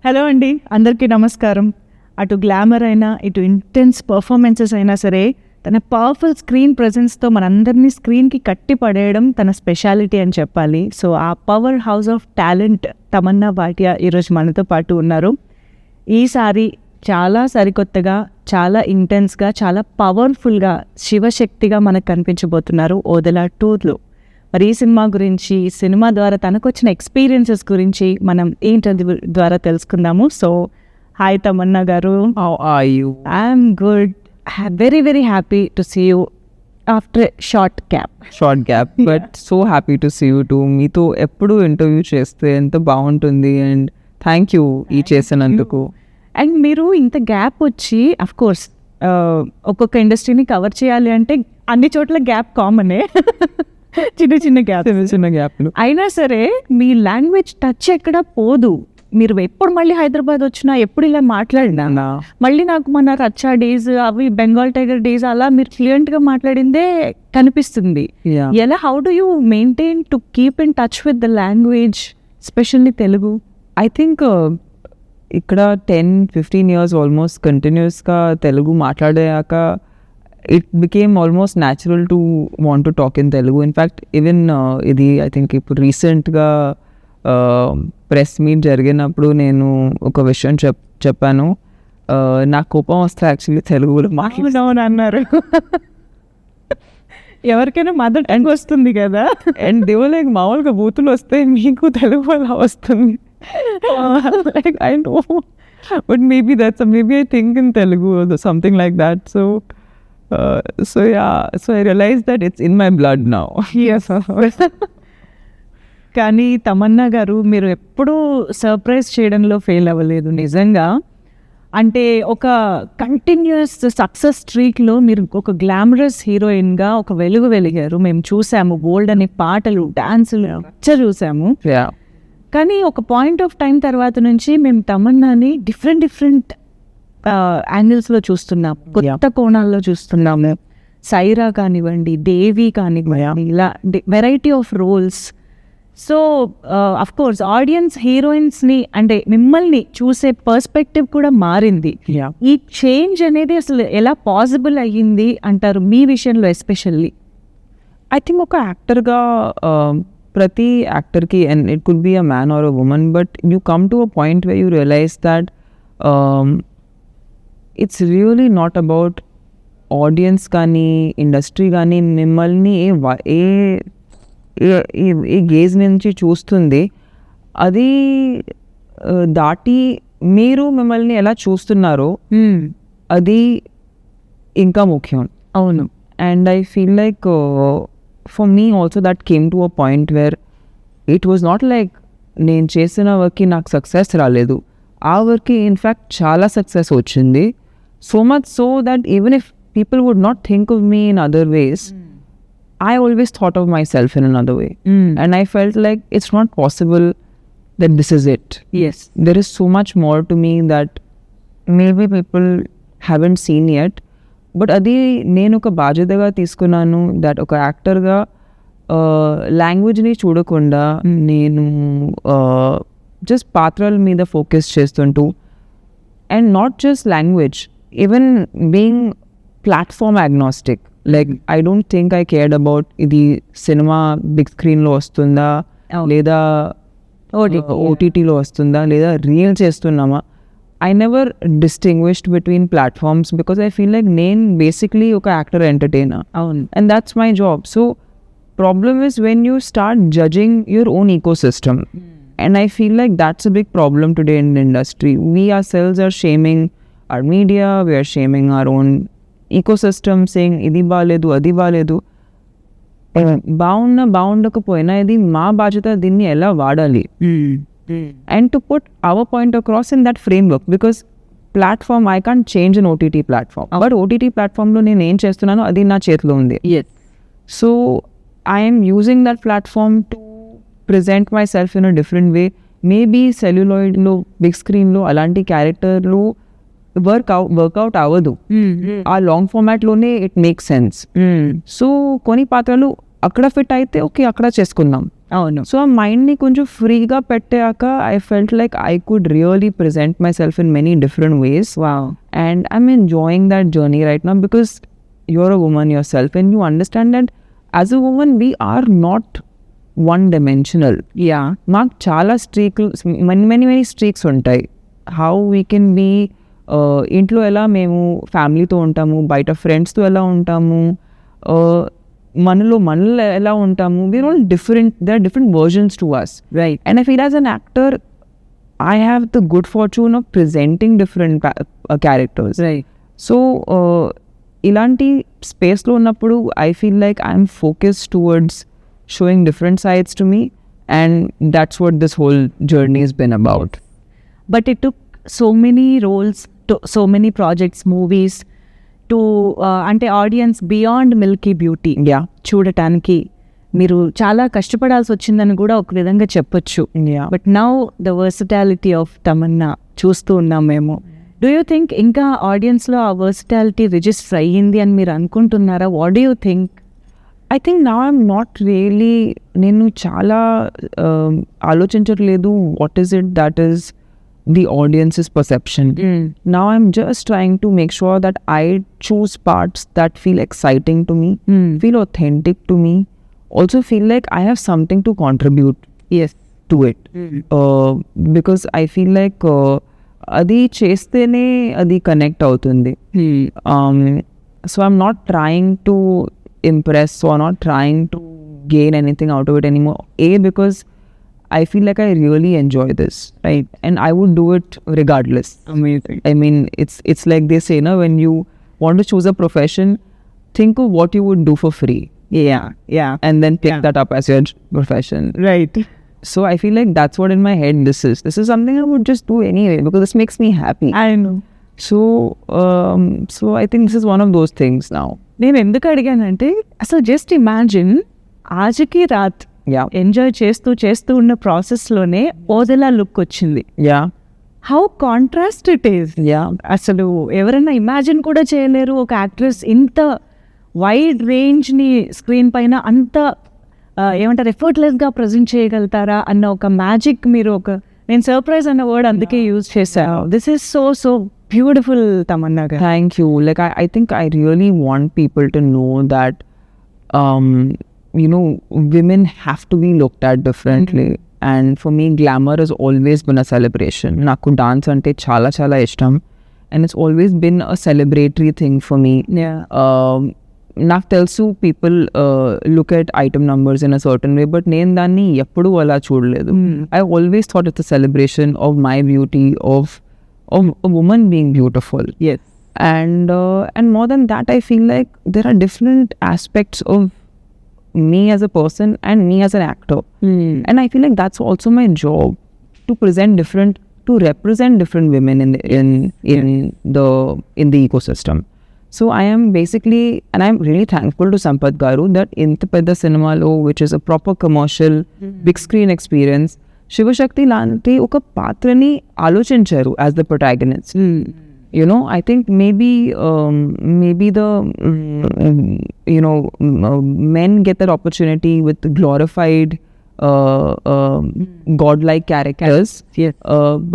Hello అండి, అందరికీ నమస్కారం. అటు గ్లామర్ అయినా ఇటు ఇంటెన్స్ పర్ఫార్మెన్సెస్ అయినా సరే తన పవర్ఫుల్ స్క్రీన్ ప్రెజెన్స్తో మనందరినీ స్క్రీన్కి కట్టి పడేయడం తన స్పెషాలిటీ అని చెప్పాలి. సో ఆ power house of talent Tamannaah Bhatia ఈరోజు మనతో పాటు ఉన్నారు. ఈసారి చాలా సరికొత్తగా, చాలా ఇంటెన్స్గా, చాలా పవర్ఫుల్గా, శివశక్తిగా మనకు కనిపించబోతున్నారు ఓదెలా 2లో. మరి ఈ సినిమా గురించి, ఈ సినిమా ద్వారా తనకు వచ్చిన ఎక్స్పీరియన్సెస్ గురించి మనం ఏంటది ద్వారా తెలుసుకుందాము. సో హాయ్ తమన్నా గారు. How are you? I'm good. Very very happy to see you after short gap. Short gap, but so happy to see you too. మీతో ఎప్పుడు ఇంటర్వ్యూ చేస్తే ఎంత బాగుంటుంది అండ్ థ్యాంక్ యూ ఈ చేసినందుకు. అండ్ మీరు ఇంత గ్యాప్ వచ్చి, అఫ్ కోర్స్ ఒక్కొక్క ఇండస్ట్రీని కవర్ చేయాలి అంటే అన్ని చోట్ల గ్యాప్ కామనే, చిన్న చిన్న గ్యాప్. చిన్న గ్యాప్లు అయినా సరే మీ లాంగ్వేజ్ టచ్ ఎక్కడ పోదు. మీరు ఎప్పుడు మళ్ళీ హైదరాబాద్ వచ్చినా, ఎప్పుడు ఇలా మాట్లాడినా మళ్ళీ నాకు మన రచ్చా డేస్, అవి బెంగాల్ టైగర్ డేస్, అలా మీరు ఫ్లూయెంట్గా మాట్లాడిందే కనిపిస్తుంది. Yeah. ఎలా, how do you maintain to keep in touch with the language, specially Telugu? I think ఇక్కడ 10-15 years ఆల్మోస్ట్ కంటిన్యూస్గా తెలుగు మాట్లాడాక it became almost natural to want to talk in Telugu. In fact even ఇది I think ఇప్పుడు రీసెంట్గా ప్రెస్ మీట్ జరిగినప్పుడు నేను ఒక విషయం చెప్పాను. నాకు కోపం వస్తే యాక్చువల్లీ తెలుగులో అవునవును అన్నారు. ఎవరికైనా మదర్ టంగ్ వస్తుంది కదా, అండ్ దేవులకి మామూలుగా బూతులు వస్తే మీకు తెలుగు వల్ల వస్తుంది. Like I know, but maybe I think in Telugu or something like that. So yeah, so I realized that it's in my blood now. Yes. కానీ తమన్నా గారు, మీరు ఎప్పుడూ సర్ప్రైజ్ చేయడంలో ఫెయిల్ అవ్వలేదు నిజంగా. అంటే ఒక కంటిన్యూస్ సక్సెస్ స్ట్రీక్లో మీరు ఒక గ్లామరస్ హీరోయిన్గా ఒక వెలిగారు. మేము చూసాము, బోల్డ్ అనే పాటలు, డాన్సులు చూసాము. Yeah. కానీ ఒక పాయింట్ ఆఫ్ టైం తర్వాత నుంచి మేము తమన్నాని డిఫరెంట్ యాంగిల్స్లో చూస్తున్నాం, కొత్త కోణాల్లో చూస్తున్నాము. సైరా కానివ్వండి, దేవి కానివ్వండి, ఇలా variety of roles. So of course audience హీరోయిన్స్ని అంటే మిమ్మల్ని చూసే పర్స్పెక్టివ్ కూడా మారింది. Yeah. ఈ చేంజ్ అనేది అసలు ఎలా పాసిబుల్ అయ్యింది అంటారు మీ విషయంలో ఎస్పెషల్లీ? I think ఒక యాక్టర్గా ప్రతి యాక్టర్కి, and it could be a man or a woman, but you come to a point way you realise that it's really not about audience కానీ ఇండస్ట్రీ కానీ మిమ్మల్ని ఏ గేజ్ నుంచి చూస్తుంది, అది దాటి మీరు మిమ్మల్ని ఎలా చూస్తున్నారో అది ఇంకా ముఖ్యం. అవును. And I feel like for me also that came to a point where it was not like నేను చేసిన వర్క్కి నాకు సక్సెస్ రాలేదు, ఆ వర్క్కి ఇన్ఫ్యాక్ట్ చాలా సక్సెస్ వచ్చింది. So much so that even if people would not think of me in other ways, I always thought of myself in another way. And I felt like it's not possible that this is it. Yes. There is so much more to me that maybe people haven't seen yet. But అది నేను ఒక బాధ్యతగా తీసుకున్నాను. That ఒక యాక్టర్గా లాంగ్వేజ్ని చూడకుండా నేను just పాత్రల మీద ఫోకస్ చేస్తుంటూ, and not just language, even being platform agnostic. Like I don't think I cared about ఇది సినిమా బిగ్ స్క్రీన్లో వస్తుందా, లేదా ఓటీటీలో వస్తుందా, లేదా రీల్ చేస్తున్నామా. I never distinguished between platforms because I feel like నేను basically ఒక actor entertainer. And that's my job. So problem is when you start judging your own ecosystem. And I feel like that's a big problem today in the industry. We ourselves are shaming our media, we are shaming our own ecosystem, saying ఇది బాలేదు, అది బాలేదు. బాగుండకపోయినా ఇది మా బాధ్యత, దీన్ని ఎలా వాడాలి. And to put our point across in that framework, because platform I can't change an OTT platform, but OTT platform lo nenu em chestunnano adi na chetlo undi. Yes. So I am using that platform to present myself in a different way. Maybe celluloid lo, big screen lo alanti character lo workout avadu. ఆ long format లోనే it make sense. So కొన్ని పాత్రలు అక్కడ fit అయితే okay, అక్కడ చేసుకుందాం. అవును. So ఆ మైండ్ని కొంచెం ఫ్రీగా పెట్టాక I felt like I could really present my self in many different ways. Wow. And I'm enjoying that journey right now because you're a woman yourself and you understand that as a woman we are not one dimensional. Yeah. మాకు చాలా many streaks ఉంటాయి. How we can be ఇంట్లో ఎలా మేము ఫ్యామిలీతో ఉంటాము, బయట ఫ్రెండ్స్తో ఎలా ఉంటాము, మనలో ఎలా ఉంటాము, we are all different. They are different versions to us. Right. And I feel as an actor I have the good fortune of presenting different characters. Right. So, ఇలాంటి స్పేస్లో ఉన్నప్పుడు I feel like I'm focused towards showing different sides to me, and that's what this whole journey has been about. But it took so many roles, so many projects, movies to అంటే audience beyond Milky beauty Yeah. చూడటానికి మీరు చాలా కష్టపడాల్సి వచ్చిందని కూడా ఒక విధంగా చెప్పొచ్చు. Yeah. But now the versatility of Tamannaah చూస్తూ ఉన్నాం మేము. డూ యూ థింక్ ఇంకా ఆడియన్స్లో ఆ వర్సిటాలిటీ రిజిస్టర్ అయ్యింది అని మీరు అనుకుంటున్నారా? What do you think? I think now I'm not really, నేను చాలా ఆలోచించట్లేదు what is it that is the audience's perception. Now I'm just trying to make sure that I choose parts that feel exciting to me, feel authentic to me, also feel like I have something to contribute yes. to it. Because I feel like అది చేస్తేనే అది connect అవుతుంది. So I'm not trying to impress, so I'm not trying to gain anything out of it anymore. Because I feel like I really enjoy this, right? And I would do it regardless. Amazing. I mean, it's like they say, no, when you want to choose a profession, think of what you would do for free yeah. Yeah. and then pick Yeah. that up as your profession. Right. So I feel like that's what in my head this is. This is something I would just do anyway because this makes me happy. I know. So I think this is one of those things now. నేను ఎందుకు అడిగానంటే అసలు just imagine ఆజకి రాత్ Yeah. Enjoy చేస్తూ ఉన్న ప్రాసెస్లోనే Odela look వచ్చింది. Yeah. How contrast it is. Yeah. అసలు ఎవరైనా imagine కూడా చేయలేరు ఒక యాక్ట్రెస్ ఇంత వైడ్ రేంజ్ని స్క్రీన్ పైన అంత ఏమంటారు ఎఫర్ట్లెస్గా ప్రజెంట్ చేయగలుగుతారా అన్న ఒక మ్యాజిక్ మీరు నేను సర్ప్రైజ్ అన్న వర్డ్ అందుకే యూజ్ చేశాను. This is so beautiful Tamannaah గారు. Thank you. Like I think I really want people to know that women have to be looked at differently. And for me, glamour has always been a celebration. Naku dance ante chala ishtam, and it's always been a celebratory thing for me. నాకు తెలుసు people look at item numbers in a certain way, but నేను దాన్ని ఎప్పుడూ అలా చూడలేదు. I always thought it's a celebration of my beauty, of a woman being beautiful. Yes. And more than that, I feel like there are different aspects of me as a person and me as an actor. And I feel like that's also my job, to represent different women in the ecosystem. So I am basically, and I'm really thankful to Sampath Garu that inta pedda cinemalo, which is a proper commercial big screen experience, Shivashakti lanti oka patrani alochincharu as the protagonist. I think maybe the men get that opportunity with glorified godlike characters. Yes.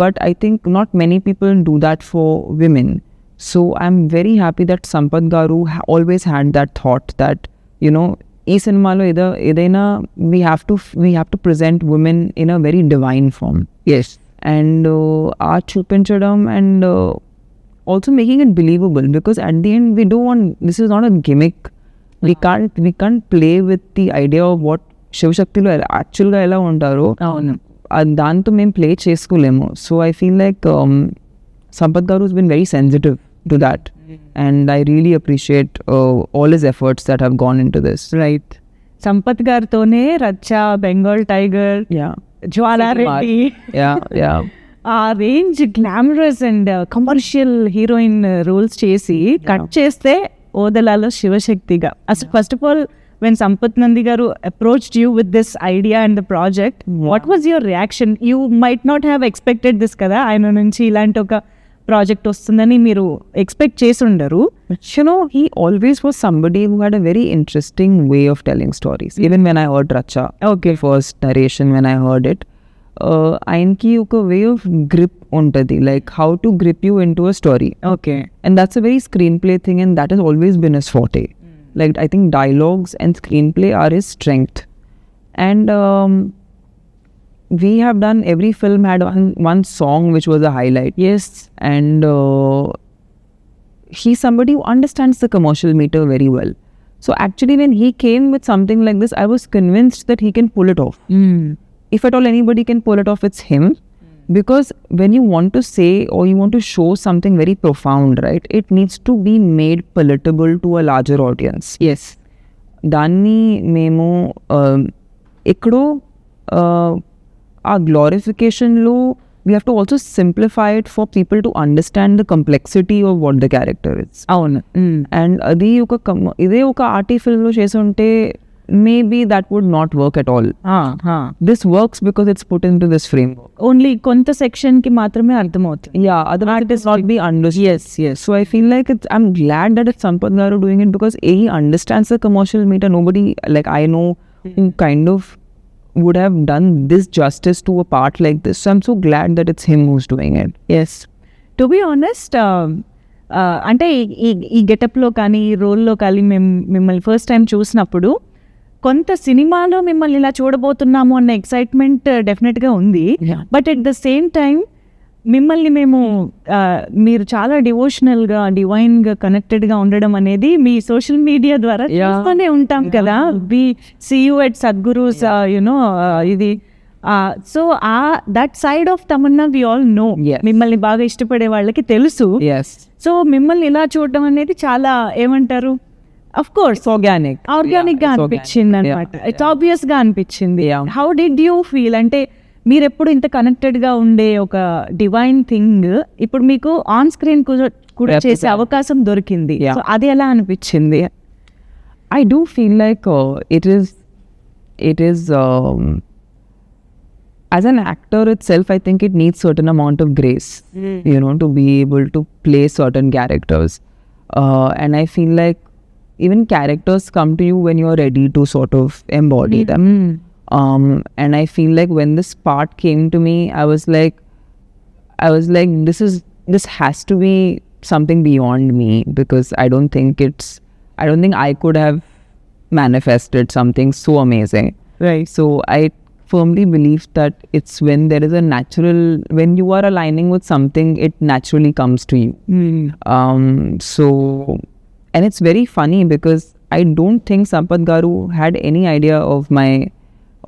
But I think not many people do that for women. So I'm very happy that Sampath Garu always had that thought that ee cinemalo edaina we have to present women in a very divine form. Yes. And aa chupinchadam and also making it believable, because at the end this is not a gimmick. We can't play with the idea of what శివశక్తిలో యాక్చువల్గా ఎలా ఉంటారో దాంతో మేము play చేసుకోలేము. So I feel like Sampath గారు has been very sensitive to that, and I really appreciate all his efforts that have gone into this. Right. Sampath గారితోనే రచ్చా, Bengal tiger, Jwala Reddy, ఆ range glamorous and commercial heroine roles చేసి cut చేస్తే ఓదలాలో శివశక్తిగా. అసలు first of all when Sampath Nandi గారు approached you with this idea and the project, what was your reaction? You might not have expected this కదా ఆయన నుంచి, ఇలాంటి ఒక ప్రాజెక్ట్ వస్తుందని మీరు ఎక్స్పెక్ట్ చేసి ఉండరు. You know, he always was somebody who had a very interesting way of telling stories. Even when I heard Racha, first narration, when I heard it, ఆయనకి ఒక వే ఆఫ్ గ్రిప్ ఉంటుంది, like how to grip you in to a story. Okay, And that's a very screenplay thing, and that has always been his forte. Like, I think dialogues and screenplay are his strength. And we have done, every film had one song which was a highlight. yes, And he's somebody who understands the commercial meter very well. So actually, when he came with something like this, I was convinced that he can pull it off. If at all anybody can pull it off, it's him. Because when you want to say or you want to show something very profound, right, it needs to be made palatable to a larger audience. yes, దాన్ని మేము ఎక్కడో ఆ గ్లోరిఫికేషన్లో we have to also simplify it for people to understand the complexity of what the character is. అవును. And అది ఇదే ఒక RT ఫిల్మ్లో చేసి ఉంటే maybe that would not work at all. This works because it's put into this framework. Only కొంత section కి మాత్రమే అర్థమవుతుంది. Yeah, otherwise it does not be understood. Yes, yes. So I feel like I'm glad that it's Sampath Garu doing it, because he understands the commercial meter. Nobody, like, I know who kind of would have done this justice to a part like this. So I'm so glad that it's him who's doing it. Yes, to be honest, అంటే ఈ గెటప్లో కానీ ఈ రోల్లో కానీ మిమ్మల్ని first time చూసినప్పుడు కొంత సినిమాలో మిమ్మల్ని ఇలా చూడబోతున్నాము అన్న ఎక్సైట్మెంట్ డెఫినెట్గా ఉంది. Yeah. But at the same time మిమ్మల్ని మేము మీరు చాలా డివోషనల్గా డివైన్గా కనెక్టెడ్గా ఉండడం అనేది మీ సోషల్ మీడియా ద్వారా Yeah. చూస్తూనే ఉంటాం కదా. We see you at Sadhguru's, you know, ఇది so that side of Tamannaah we all know. Yes. మిమ్మల్ని బాగా ఇష్టపడే వాళ్ళకి తెలుసు. Yes. సో మిమ్మల్ని ఇలా చూడడం అనేది చాలా, ఏమంటారు, of course It's organic. Organic గా Yeah, it's అనిపించింది organic. అనమాట. Yeah, ఇట్స్ ఆబ్వియస్ గా అనిపించింది. Yeah. How did you feel? అంటే మీరు ఎప్పుడు ఇంత కనెక్టెడ్ గా ఉండే ఒక డివైన్ థింగ్ ఇప్పుడు మీకు ఆన్ స్క్రీన్ కూడా చేసే Represent. అవకాశం దొరికింది. Yeah. సో అది ఎలా అనిపించింది? I do feel like it is as an actor itself, I think it needs certain amount of grace, you know, to be able to play certain characters. And I feel like even characters come to you when you're ready to sort of embody them. And I feel like when this part came to me, I was like, this has to be something beyond me, because I don't think I could have manifested something so amazing. Right. So I firmly believe that it's when there is a natural, when you are aligning with something, it naturally comes to you. So, and it's very funny because I don't think Sampath Garu had any idea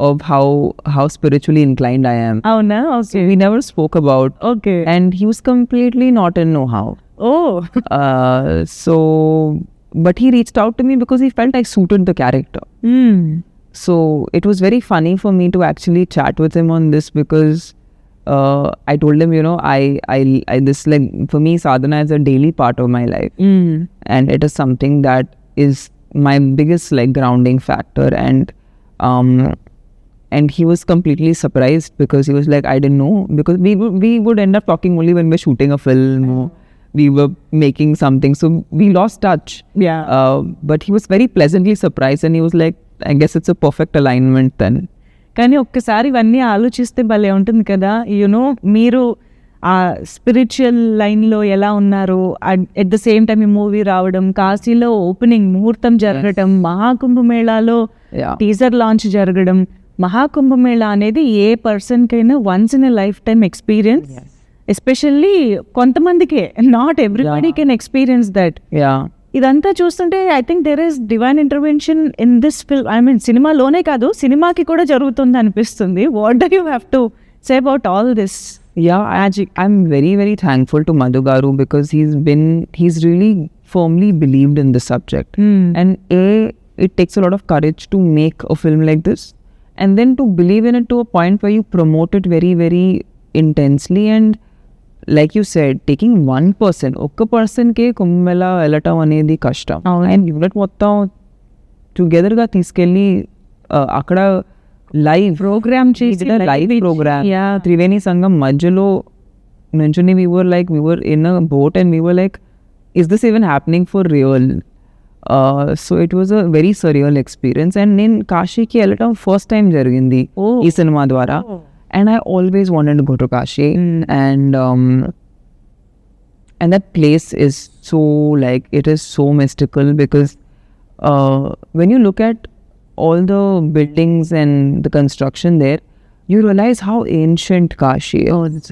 of how spiritually inclined I am. అవునా? Okay, We never spoke about, okay. and he was completely not in know-how. Oh, So, but he reached out to me because he felt I suited the character. So it was very funny for me to actually chat with him on this, because I told him, you know, I this, like, for me, sadhana is a daily part of my life, and it is something that is my biggest, like, grounding factor. And he was completely surprised, because he was like, I didn't know, because we would end up talking only when we're shooting a film or we were making something, so we lost touch. Yeah. But he was very pleasantly surprised, and he was like, I guess it's a perfect alignment then. కానీ ఒక్కసారి ఇవన్నీ ఆలోచిస్తే భలే ఉంటుంది కదా. You know, మీరు ఆ spiritual లైన్లో ఎలా ఉన్నారు, ఎట్ ద సేమ్ టైం ఈ మూవీ రావడం, కాశీలో ఓపెనింగ్ ముహూర్తం జరగడం, మహాకుంభమేళాలో Yeah. టీజర్ లాంచ్ జరగడం. మహాకుంభమేళా అనేది ఏ పర్సన్కైనా once in a lifetime experience. Especially కొంతమందికే, not everybody can experience that. Yeah. ఇదంతా చూస్తుంటే I think there is divine intervention in this film. I mean సినిమాలోనే కాదు, సినిమాకి కూడా జరుగుతుంది అనిపిస్తుంది. What do you have to say about all this? Yeah, I'm very, very thankful to Madhu Garu, because he's really firmly believed in the subject. And it takes a lot of courage to make a film like this, and then to believe in it to a point where you promote it very, very intensely. And like you said, taking one person, ఒక్క పర్సన్కే కుంభమేళా వెళ్ళటం అనేది కష్టం. And unit మొత్తం టుగెదర్గా తీసుకెళ్ళి అక్కడ live programme చేసి live programme Yeah. Triveni సంఘం మధ్యలో నుంచుని we were in a boat and we were like, is this even happening for real? So it was a very surreal experience. And నేను కాశీకి వెళ్ళటం ఫస్ట్ టైం జరిగింది Oh. ఈ cinema ద్వారా. And I always wanted to go to Kashi. And that place is so like, it is so mystical because when you look at all the buildings and the construction there, you realize how ancient Kashi is.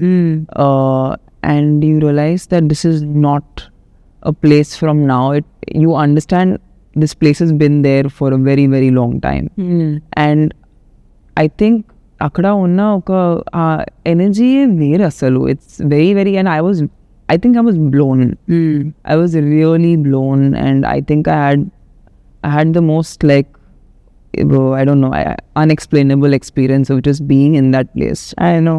And you realize that this is not a place from now. You understand this place has been there for a very, very long time. And I think అక్కడ ఉన్న ఒక energy వేరే అసలు. It's very very, and I think I was blown. I was really blown, and I think I had the most like, I don't know, unexplainable experience of just being in that place. I know.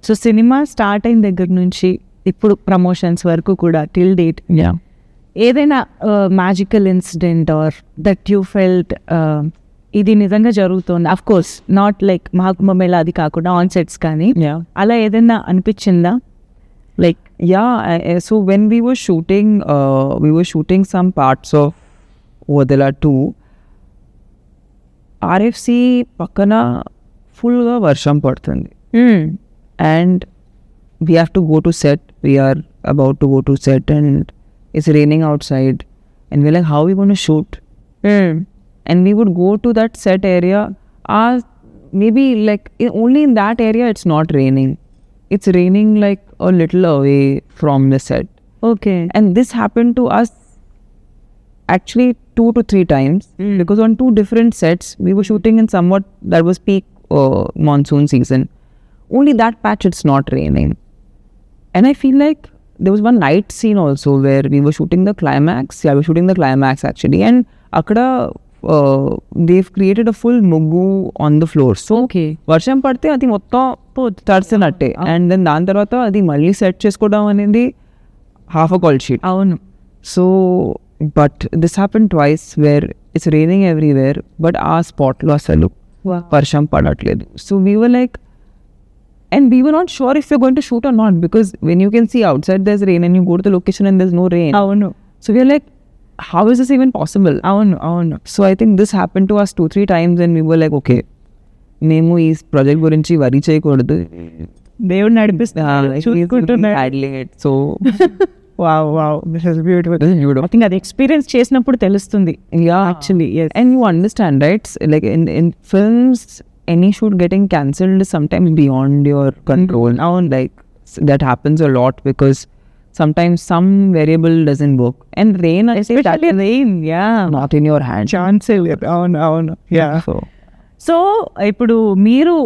So cinema start అయిన దగ్గర నుంచి ఇప్పుడు promotions వరకు కూడా till date Yeah. ఏదైనా magical incident or that you felt ఇది నిజంగా జరుగుతుంది, of course not like Maha Kumbh Mela అది కాకుండా ఆన్ సెట్స్ కానీ Yeah. అలా ఏదైనా అనిపించిందా? Like Yeah, so when we were shooting some parts of Odala 2, RFC పక్కన ఫుల్గా వర్షం పడుతుంది. And we have to go to set. We are about to go to set and it's raining outside. And we're like, how are we going to shoot? And we would go to that set area. Maybe like only in that area it's not raining. It's raining like a little away from the set. Okay. And this happened to us actually 2 to 3 times because on 2 different sets we were shooting in somewhat that was peak monsoon season. Only that patch it's not raining. And I feel like there was one night scene also where we were shooting the climax. Yeah, we were shooting the climax actually. And akada they've created a full muggu on the floor. So okay. వర్షం పడితే అది మొత్తం తడిసినట్టే. And then దాని తర్వాత అది మళ్ళీ set చేసుకోవడం అనేది హాఫ్ అ కాల్ షీట్. అవును. So but this happen twice where it's raining everywhere but ఆ స్పాట్లో అసలు వర్షం పడట్లేదు. So we were like, and we were not sure if we're going to shoot or not because when you can see outside there's rain and you go to the location and there's no rain. అవును. So we are like, how is this even possible? అవును. So I think this happened to us 2-3 times and we were like, okay, మేము ఈ project గురించి వరి చేయకూడదు. దేవుడు నడిపిస్తున్నారు, చూసుకుంటున్నారు. Handling it. So wow this is beautiful. I think అది ఎక్స్పీరియన్స్ చేసినప్పుడు తెలుస్తుంది. yeah, Actually, yes. and you understand, right? Like in films, any shoot getting cancelled is sometimes beyond your control. Like that happens a lot because sometimes some variable doesn't work, and rain, I say that Especially rain, yeah. not in your hand. ఛాన్సే లేదు. అవును. Yeah. So so ఇప్పుడు మీరు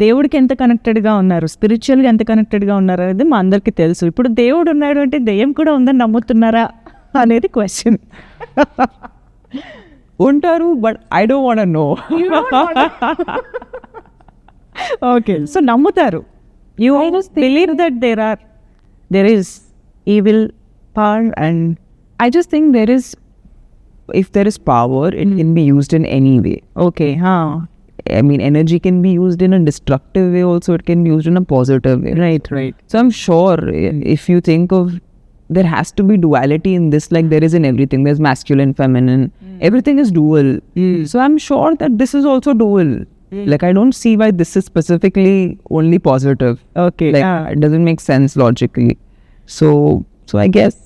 దేవుడికి ఎంత కనెక్టెడ్గా ఉన్నారు, స్పిరిచువల్గా ఎంత కనెక్టెడ్గా ఉన్నారు అనేది మా అందరికీ తెలుసు. ఇప్పుడు దేవుడు ఉన్నాడు అంటే దెయ్యం కూడా ఉందని నమ్ముతున్నారా అనేది క్వశ్చన్. ఉంటారు, but I don't want to know. Okay. So నమ్ముతారు. You believe that there is evil power and I just think if there is power, it can be used in any way. Okay. I mean, energy can be used in a destructive way also, it can be used in a positive way. Right. So I'm sure if you think of, there has to be duality in this, like there is in everything. There's masculine, feminine, everything is dual. So I'm sure that this is also dual. Like I don't see why this is specifically only positive. Okay. Like it doesn't make sense logically. So I guess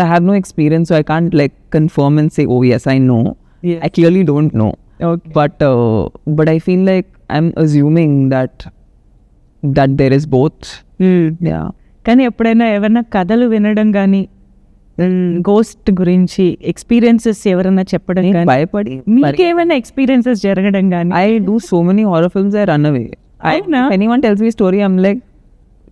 I have no experience, so I can't like confirm and say, oh yes, I know. Yeah. I clearly don't know. Okay. But I feel like I'm assuming that there is both. Yeah. కానీ ఎప్పుడైనా ఏమైనా కథలు వినడం కానీ ghost గురించి experiences ఎవరైనా చెప్పడం కానీ భయపడి మీకేమైనా ఎక్స్పీరియన్సెస్ జరగడం కానీ? I do so many horror films, I run away. If anyone tells me a story, I'm like,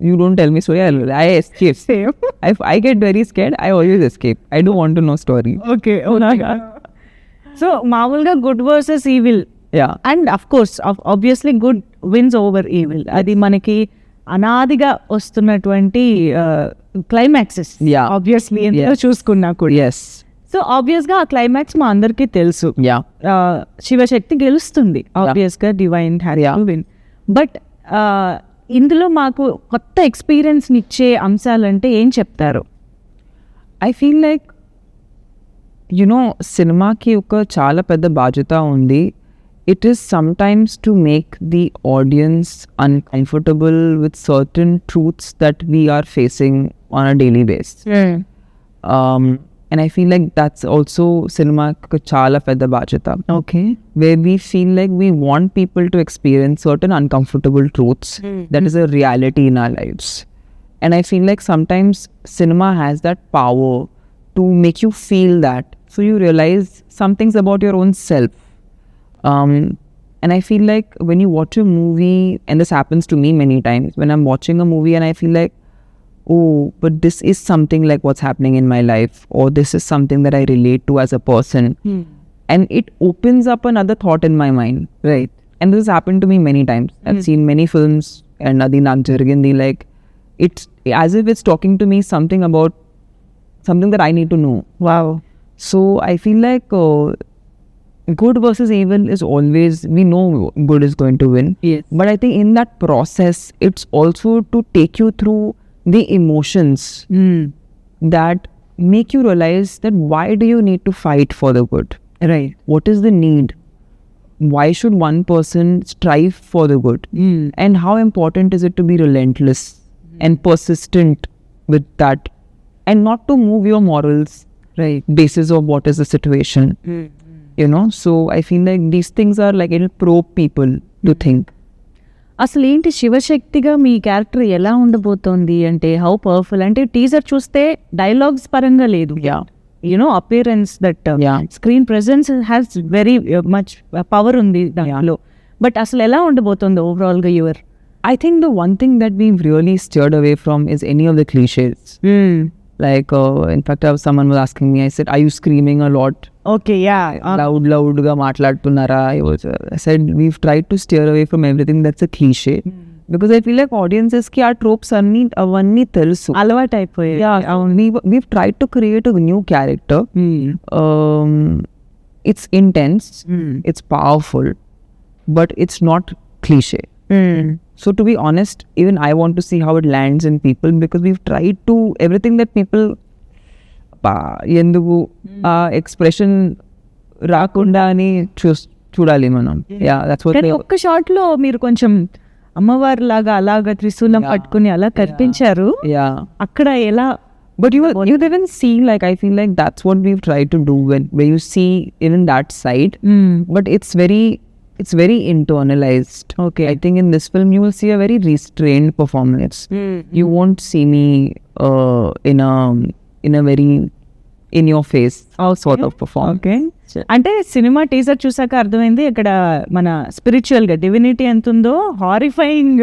you don't tell me story, I escape. Same. If I get very scared, I always escape. I don't want to know story. Okay. So మామూలుగా good versus evil, Yeah. And of course obviously good wins over evil, అది మనకి అనాదిగా వస్తున్నటువంటి climaxes. Yeah. Obviously ఎంత Yes. చూసుకున్నా కూడా. Yes. So ఆబ్వియస్గా ఆ క్లైమాక్స్ మా అందరికీ తెలుసు. Yeah. శివశక్తి గెలుస్తుంది, ఆబ్వియస్గా divine has Yeah. To win. But ఇందులో మాకు కొత్త ఎక్స్పీరియన్స్ని ఇచ్చే అంశాలంటే ఏం చెప్తారు? ఐ ఫీల్ లైక్ సినిమాకి ఒక చాలా పెద్ద బాధ్యత ఉంది. It is sometimes to make the audience uncomfortable with certain truths that we are facing on a daily base. And I feel like that's also cinema ka chala pedda bajata. Okay. Where we feel like we want people to experience certain uncomfortable truths that is a reality in our lives. And I feel like sometimes cinema has that power to make you feel that. So you realize some things about your own self. And I feel like when you watch a movie, and this happens to me many times, when I'm watching a movie and I feel like, oh, but this is something like what's happening in my life, or this is something that I relate to as a person. And it opens up another thought in my mind. Right. And this has happened to me many times. I've seen many films and Adi Nag Jargindi, like it's as if it's talking to me something about something that I need to know. Wow. So I feel like good versus evil is always, we know good is going to win. Yes. But I think in that process, it's also to take you through the emotions that make you realize that why do you need to fight for the good? Right. What is the need? Why should one person strive for the good? And how important is it to be relentless and persistent with that, and not to move your morals Right. basis of what is the situation? So I feel like these things are like, it'll probe people to think. అసలు ఏంటి శివశక్తిగా మీ character ఎలా ఉండబోతోంది అంటే how powerful అంటే teaser చూస్తే dialogues పరంగా లేదు. Yeah. Appearance that Yeah. Screen presence has very much power ఉంది దాంట్లో. బట్ అసలు ఎలా ఉండబోతోంది ఓవరాల్ గా your? I think the one thing that we've really steered away from is any of the cliches. Like, in fact, someone was asking me, I said, are you screaming a lot? Okay. Yeah. Loud ga maatladutunnara? I said, we've tried to steer away from everything that's a cliche. Because I feel like audiences ki our tropes avanni telusu. అలవాటు అయిపోయాయి. Yeah, we've tried to create a new character. It's intense, it's powerful, but it's not cliche. So to be honest, even I want to see how it lands in people, because we've tried to, everything that people ఎందుకు ఆ expression రాకుండా అని చూడాలి మనం. Yeah, that's what. కానీ ఒక్క shot లో మీరు కొంచెం అమ్మవారి లాగా అలాగా త్రిశూలం పట్టుకుని అలా కనిపించారు. యా, అక్కడ ఎలా? but you didn't see, like, I feel like that's what we've tried to do when you see even that side. But it's very internalized. Okay. I think in this film you will see a very restrained performance. You won't see me in a very in your face sort of performance. Okay. అంటే cinema teaser చూసాక అర్థమైంది ఇక్కడ మన spiritual గా divinity ఎంత ఉందో, horrifying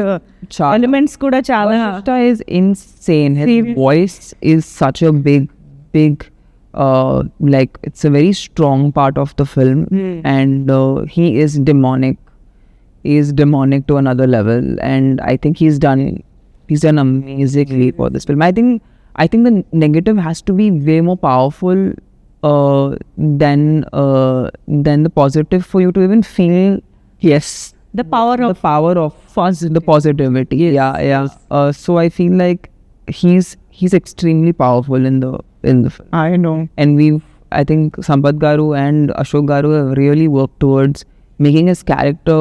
Chala. Elements కూడా చాలా. Vashishta is insane. His voice is such a big like, it's a very strong part of the film. And he is demonic. He is demonic to another level, and I think he's done amazingly for this film. I think the negative has to be way more powerful than the positive for you to even feel, yes, The power of the positivity. Yeah. So I feel like he's extremely powerful in the film. I know. And I think Sampath Garu and Ashok Garu have really worked towards making his character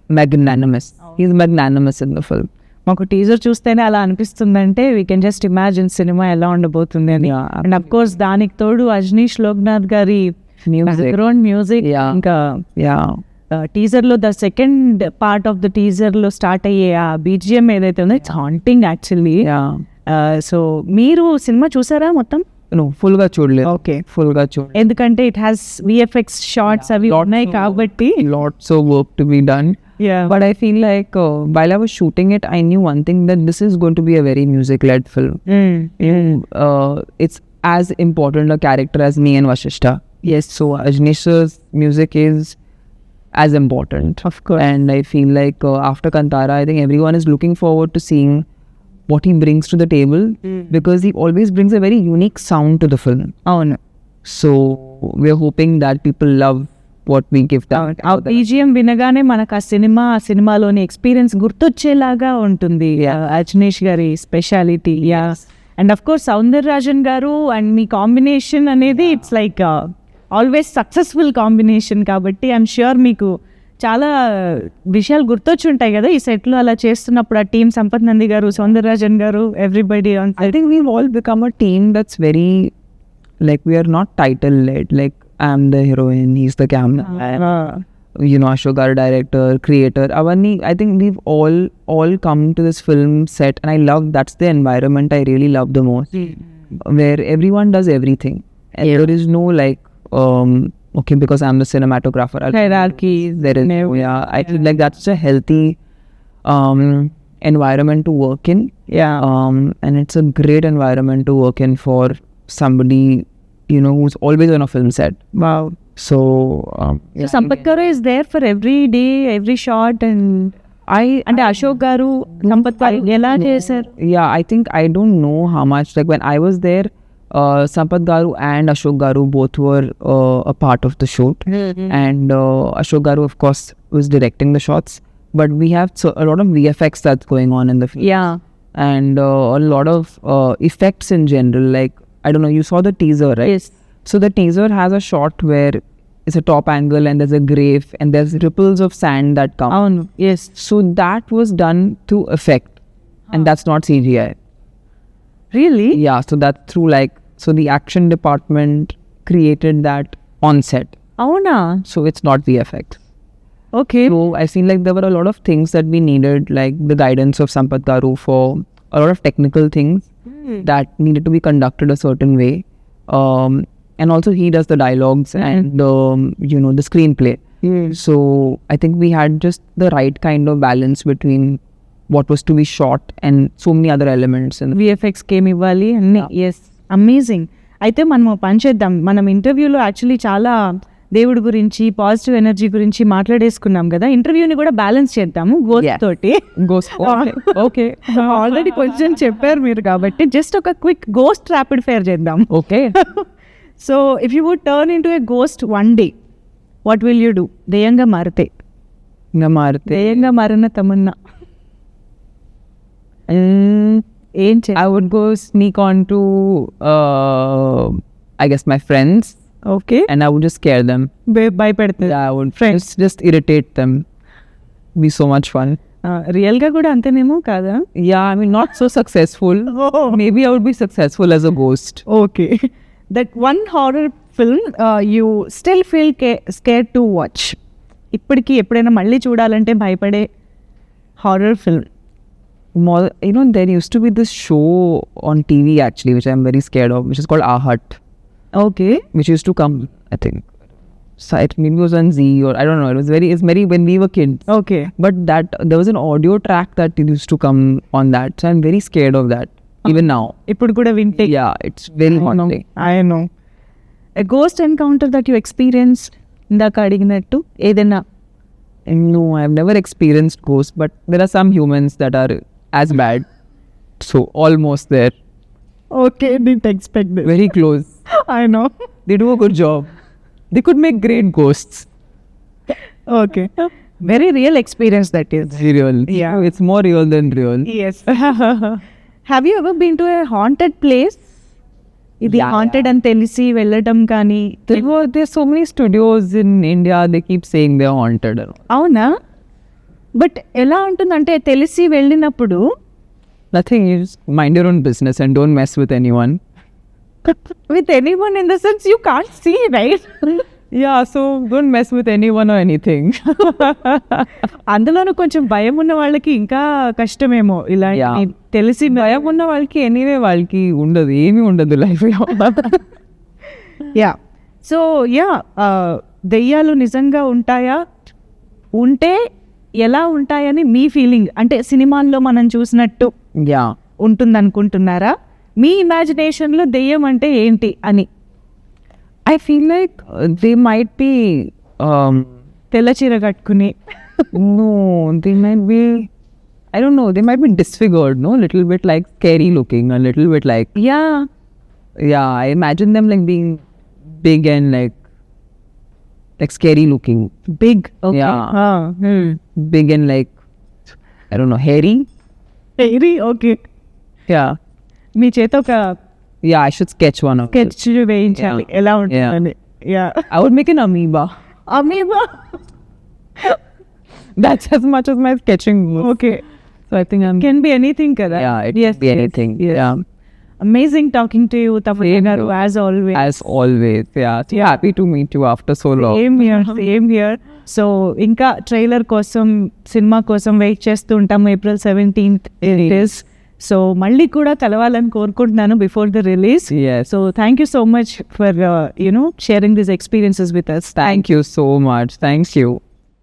magnanimous. He's magnanimous in the film. మాకు teaser చూస్తేనే అలా అనిపిస్తుందంటే we can just imagine cinema ఎలా ఉండబోతుంది అని. Yeah, and of course దానికి తోడు అజనీష్ లోక్నాథ్ గారి బ్యాక్గ్రౌండ్ మ్యూజిక్. Yeah. ఇంకా Yeah. టీజర్ లో the second part of the teaser లో స్టార్ట్ అయ్యే ఆ బీజిఎం ఏదైతే ఉందో it's haunting actually. Yeah. So మీరు సినిమా చూసారా మొత్తం? No, full ga చూడలేదు. ఓకే. Full ga చూడలేదు. ఎందుకంటే ఇట్ హ్యాస్ విఎఫ్ఎక్స్ షార్ట్స్ అవి ఉన్నాయి కాబట్టి. Lots of work to be done. Yeah. But I feel like while I was shooting it, I knew one thing, that this is going to be a very music-led film. It's as important a character as me and Vashishta. Yes. So Ajnesh's music is as important. Of course. And I feel like after Kantara, I think everyone is looking forward to seeing what he brings to the table, because he always brings a very unique sound to the film. అవును. So we're hoping that people love what we give them. ఆ BGM వినగానే మనకు ఆ సినిమాలోని experience గుర్తొచ్చేలాగా ఉంటుంది. అజనీష్ గారి speciality. Yeah, and of course Soundararajan గారు and me combination అనేది it's like always successful combination. కాబట్టి ఐఎమ్ ష్యూర్ మీకు చాలా విషయాలు గుర్తొచ్చి ఉంటాయి కదా ఈ సెట్లో అలా చేస్తున్నప్పుడు. ఆ టీం సంపత్ నంది గారు, సౌందరరాజన్ గారు, everybody. I think we've all become a team that's very, like, we are not title led. Like, I'm the heroine, he's the camera, you know, Ashok our director, creator. Avani, I think we've all come to this film set, and I love, that's the environment I really love the most, where everyone does everything, and there is no like okay, because I'm the cinematographer, hierarchy. There is no, I feel like that's a healthy environment to work in. And it's a great environment to work in for somebody, you know, who's always on a film set. Wow. So So Sampath garu is there for every day, every shot, and అంటే అశోక్ గారు, సంపత్ గారు ఎలా చేశారు? Yeah, I think I don't know how much, like when I was there, Sampath garu and Ashok garu both were a part of the shoot, and Ashok garu of course was directing the shots, but we have a lot of VFX that's going on in the film. Yeah. And a lot of effects in general, like, I don't know, you saw the teaser, right? Yes. So the teaser has a shot where it's a top angle and there's a grave and there's ripples of sand that come. అవును. Yes. So that was done to effect, and that's not CGI. Really? Yeah, so that's through, like, so the action department created that on set. అవునా? So it's not VFX. Okay. So I feel like there were a lot of things that we needed, like the guidance of Sampath garu for a lot of technical things that needed to be conducted a certain way. And also he does the dialogues and you know, the screenplay. So I think we had just the right kind of balance between what was to be shot and so many other elements. And VFX came ఇవ్వాలి అన్ని. Yes, amazing. అయితే మనం పని చేద్దాం. మనం ఇంటర్వ్యూలో actually చాలా దేవుడి గురించి, పాజిటివ్ ఎనర్జీ గురించి మాట్లాడేసుకున్నాం కదా. ఇంటర్వ్యూని కూడా బ్యాలెన్స్ చేద్దాము గోస్ట్ తోటి. ghost. ఓకే, ఆల్రెడీ కొంచెం చెప్పారు మీరు కాబట్టి జస్ట్ ఒక క్విక్ గోస్ట్ ర్యాపిడ్ ఫైర్ చేద్దాం. Okay. So if you would turn into a ghost one day, what will you do? దెయ్యంగా మారితే. దెయ్యంగా మారిన తమన్నా ఏం I would go sneak on to I guess my friends, okay, and I would just scare them. భయపెడుతుంది. Yeah, I would Friends. just irritate them. Be so much fun. రియల్గా కూడా అంతేనేమో కాదా? Yeah, I mean, not so successful. Maybe I would be successful as a ghost. Okay, that one horror film you still feel scare to watch. ఇప్పటికీ ఎప్పుడైనా మళ్ళీ చూడాలంటే భయపడే horror film. More, you know, there used to be this show on TV actually, which I'm very scared of, which is called Our Hut, okay. which used to come, I think, so it maybe was on Z, or I don't know. It's very when we were kids. Okay. But that there was an audio track that used to come on that, so I'm very scared of that even now. ఇప్పుడు కూడా వింటే. Yeah, it's very haunting. I know. A ghost encounter that you experienced, ఇందాక అడిగినట్టు ఏదైనా? No, I've never experienced ghosts, but there are some humans that are as bad. So almost there. Okay, didn't expect this. Very close. I know. They do a good job. They could make great ghosts. Okay. Very real experience that is. Very real. Yeah. It's more real than real. Yes. Have you ever been to a haunted place? ఇది Yeah, haunted అని తెలిసి వెళ్ళటం కానీ? There's so many studios in India, they keep saying they're haunted. అవునా? But ఎలా ఉంటుందంటే తెలిసి వెళ్ళినప్పుడు Nothing, you just mind your own business and don't mess with anyone. with anyone in the sense you can't see, right? Yeah, so don't mess with anyone or anything. అందులోనూ కొంచెం భయం ఉన్న వాళ్ళకి ఇంకా కష్టమేమో. ఇలా Yeah. తెలిసి భయం ఉన్న వాళ్ళకి ఎనీవే వాళ్ళకి ఉండదు, ఏమీ ఉండదు లైఫ్లో. యా. సో యా, దెయ్యాలు నిజంగా ఉంటాయా? ఉంటే ఎలా ఉంటాయని మీ ఫీలింగ్? అంటే సినిమాల్లో మనం చూసినట్టు Yeah. ఉంటుందనుకుంటున్నారా? మీ ఇమాజినేషన్లో దెయ్యం అంటే ఏంటి అని? I feel like they might be తెల్ల చీర కట్టుకుని no, they might be, I don't know, they might be disfigured, no? Little bit like scary looking, a little bit like, yeah. yeah, I imagine them like being big and like scary looking, big okay Yeah. big and like I don't know, hairy. ఇది okay Yeah, మీ చేత ఒక yeah. I should sketch one of it. Sketch వేయించాలి Yeah. ఎలా ఉంటుందని yeah I would make an amoeba. Amoeba That's as much as my sketching goes. Okay So I think I'm. Can be anything కదా Yeah, it can be anything. Yeah, amazing talking to you Tapasya Same garu here. As always as always. Yeah, so happy to meet you after so long. Same year so ఇంకా trailer కోసం cinema కోసం wait చేస్తూ ఉంటాము April 17th it is so మళ్ళీ కూడా కలవాలని కోరుకుంటున్నాను before the release Yes. So thank you so much for sharing this experiences with us Thank you so much. Thank you.